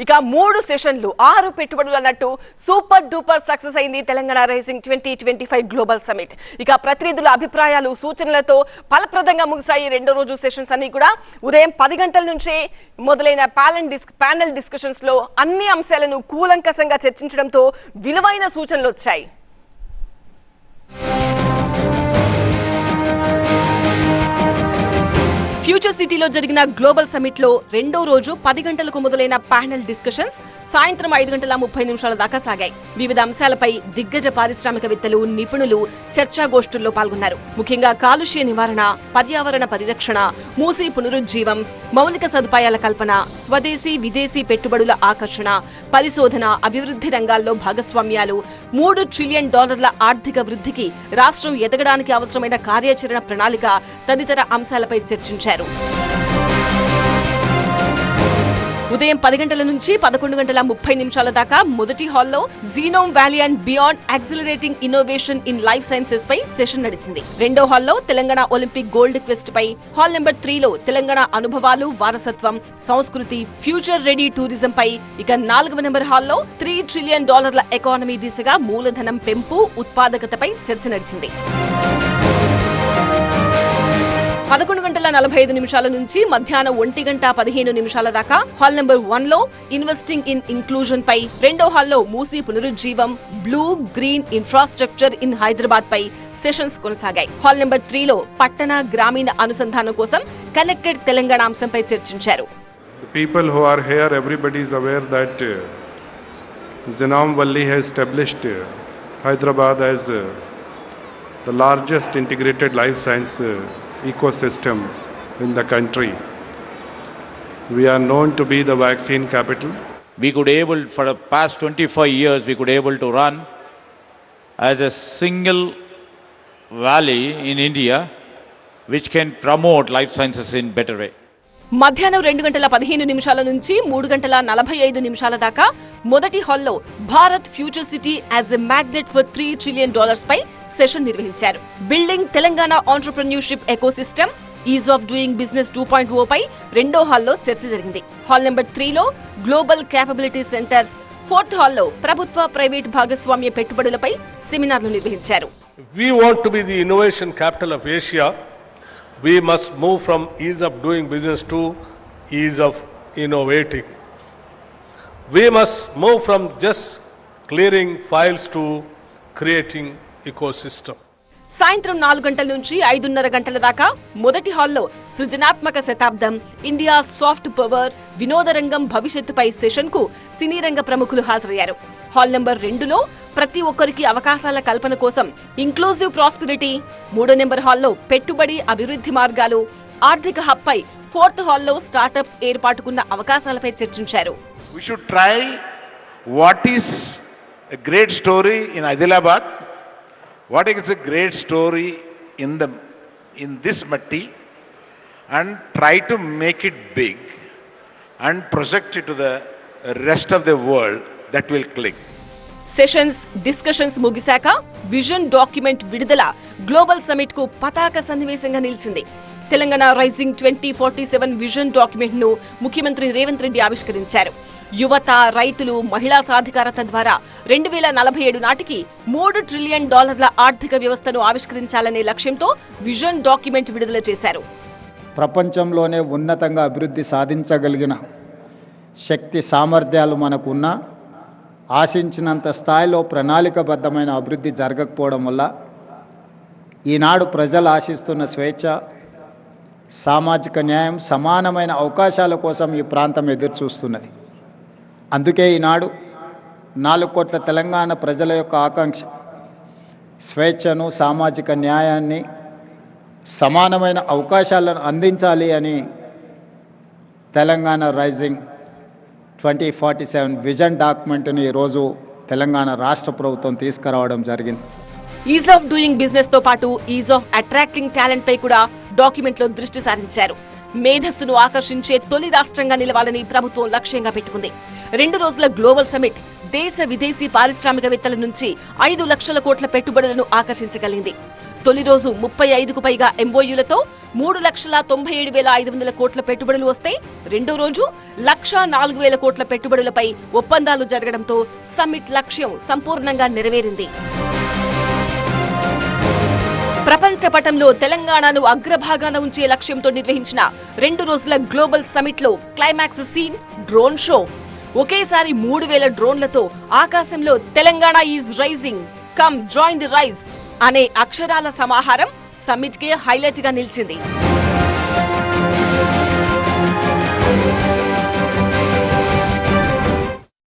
ఇక 3 సెషన్లు 6 పెట్టుబడులు అన్నట్టు సూపర్ డూపర్ సక్సెస్ అయింది తెలంగాణ రైజింగ్ 2025 గ్లోబల్ సమిట్. ఇక ప్రతినిధుల అభిప్రాయాలు సూచనలతో ఫలప్రదంగా ముగిసాయి రెండో రోజు సెషన్స్ అన్ని కూడా. ఉదయం 10 గంటల నుంచే మొదలైన ప్యానెల్ డిస్కషన్స్ లో అన్ని అంశాలను కూలంకషంగా చర్చించడంతో విలువైన సూచనలు వచ్చాయి. ఫ్యూచర్ సిటీలో జరిగిన గ్లోబల్ సమిట్ లో రెండో రోజు 10 గంటలకు మొదలైన ప్యానెల్ డిస్కషన్స్ సాయంత్రం 5:30 దాకా సాగాయి. వివిధ అంశాలపై దిగ్గజ పారిశ్రామికవేత్తలు, నిపుణులు చర్చాగోష్ఠుల్లో పాల్గొన్నారు. ముఖ్యంగా కాలుష్య నివారణ, పర్యావరణ పరిరక్షణ, మూసీ పునరుజ్జీవం, మౌలిక సదుపాయాల కల్పన, స్వదేశీ విదేశీ పెట్టుబడుల ఆకర్షణ, పరిశోధన, అభివృద్ధి రంగాల్లో భాగస్వామ్యాలు, $3 ట్రిలియన్ ఆర్థిక వృద్ధికి రాష్ట్రం ఎదగడానికి అవసరమైన కార్యాచరణ ప్రణాళిక తదితర అంశాలపై చర్చించారు. ఉదయం 10 గంటల నుంచి 11:30 దాకా మొదటి హాల్లో genome valley and beyond accelerating innovation in life sciences పై సెషన్ నడిచింది. రెండో హాల్లో తెలంగాణ ఒలింపిక్ గోల్డ్ క్వెస్ట్ పై, హాల్ నెంబర్ 3లో తెలంగాణ అనుభవాలు, వారసత్వం, సంస్కృతి, ఫ్యూచర్ రెడీ టూరిజం పై, ఇక 4వ నెంబర్ హాల్లో $3 ట్రిలియన్ ఎకానమీ దిశగా మూలధనం పెంపు, ఉత్పాదకతపై చర్చ నడిచింది. 11:45 నుంచి మధ్యాహ్నం 1:15 దాకా హాల్ నెంబర్ 1లో ఇన్వెస్టింగ్ ఇన్ ఇంక్లూజన్ పై, రెండో హాల్లో మూసీ పునరుజ్జీవం, blue green infrastructure in Hyderabad పై సెషన్స్ కొనసాగాయి. హాల్ నెంబర్ 3లో పట్టణ గ్రామీణ అనుసంధానం కోసం కనెక్టెడ్ తెలంగాణ అంశంపై చర్చించారు. People who are here, everybody is aware that Zinam Valli has established Hyderabad as the largest integrated life science ecosystem in the country. We are known to be the vaccine capital. We could able, for the past 25 years, we could able to run as a single valley in India which can promote life sciences in better way. మధ్యాహ్నం 2:15 నుంచి 3:45 దాకా మొదటి హాల్లో Bharat future city as a magnet for $3 trillion పై session నిర్వహించారు. Building Telangana entrepreneurship ecosystem, ease of doing business 2.0 పై రెండో హాల్లో చర్చ జరిగింది. హాల్ నెంబర్ 3లో గ్లోబల్ క్యాపబిలిటీ సెంటర్స్, 4th హాల్లో ప్రభుత్వ ప్రైవేట్ భాగస్వామ్య పెట్టుబడులపై సెమినార్లు నిర్వహించారు. We want to be the innovation capital of Asia. We must move from ease of doing business to ease of innovating. We must move from just clearing files to creating ecosystem. సాయంత్రం 4 గంటల నుంచి 5:30 దాకా మొదటి హాల్లో సృజనాత్మక శతాబ్దం, India soft power, వినోద రంగం భవిష్యత్తుపై సెషన్ కు సినీ రంగ ప్రముఖులు హాజరయ్యారు. హాల్ నెంబర్ 2లో ప్రతి ఒక్కరికి అవకాశాల కల్పన కోసం ఇంక్లూజివ్ ప్రాస్పెరిటీ, 3వ నెంబర్ హాల్లో పెట్టుబడి అభివృద్ధి మార్గాలు, ఆర్థిక హబ్ పై 4th హాల్లో స్టార్టప్స్ ఏర్పాటుకున్న అవకాశాలపై చర్చించారు. We should try what is a great story in Adilabad, what is a great story in this matti, and try to make it big and project it to the rest of the world. That will click. Sessions discussions ముగిశాక vision document విడుదల global summit కు పతాక సన్నివేశంగా నిలిచింది. Telangana rising 2047 vision document ను ముఖ్యమంత్రి రేవంత్ రెడ్డి ఆవిష్కరించారు. యువత, రైతులు, మహిళా సాధికారత ద్వారా 2047 నాటికి $3 ట్రిలియన్ ఆర్థిక వ్యవస్థను ఆవిష్కరించాలనే లక్ష్యంతో విజన్ డాక్యుమెంట్ విడుదల చేశారు. ప్రపంచంలోనే ఉన్నతంగా అభివృద్ధి సాధించగలిగిన శక్తి సామర్థ్యాలు మనకున్న ఆశించినంత స్థాయిలో ప్రణాళికబద్ధమైన అభివృద్ధి జరగకపోవడం వల్ల ఈనాడు ప్రజలు ఆశిస్తున్న స్వేచ్ఛ, సామాజిక న్యాయం, సమానమైన అవకాశాల కోసం ఈ ప్రాంతం ఎదురుచూస్తున్నది. అందుకే ఈనాడు 4 కోట్ల తెలంగాణ ప్రజల యొక్క ఆకాంక్ష స్వేచ్ఛను, సామాజిక న్యాయాన్ని, సమానమైన అవకాశాలను అందించాలి అని తెలంగాణ రైజింగ్ 2047 విజన్ డాక్యుమెంట్ని ఈరోజు తెలంగాణ రాష్ట్ర ప్రభుత్వం తీసుకురావడం జరిగింది. ఈజ్ ఆఫ్ డూయింగ్ బిజినెస్ తో పాటు ఈజ్ ఆఫ్ అట్రాక్టింగ్ టాలెంట్ పై కూడా డాక్యుమెంట్ లో దృష్టి సారించారు. మేధస్సును ఆకర్షించే తొలి రాష్ట్రంగా నిలవాలని ప్రభుత్వం లక్ష్యంగా పెట్టుకుంది. 2 రోజుల గ్లోబల్ సమిట్ దేశ విదేశీ పారిశ్రామికవేత్తల నుంచి 5 లక్షల కోట్ల పెట్టుబడులను ఆకర్షించగలిగింది. తొలి రోజు 35కు పైగా ఎంఓయూలతో 3,97,500 కోట్ల పెట్టుబడులు వస్తే రెండో రోజు 1,04,000 కోట్ల పెట్టుబడులపై ఒప్పందాలు జరగడంతో సమ్మిట్ లక్ష్యం సంపూర్ణంగా నెరవేరింది. ప్రపంచ పటంలో తెలంగాణను అగ్రభాగాన ఉంచే లక్ష్యంతో నిర్వహించిన 2 రోజుల గ్లోబల్ సమిట్ లో క్లైమాక్స్ సీన్ డ్రోన్ షో. ఒకేసారి 3,000 డ్రోన్లతో ఆకాశంలో Telangana is rising, come join the rise అనే అక్షరాల సమాహారం సమ్మిట్ కే హైలైట్ గా నిలిచింది.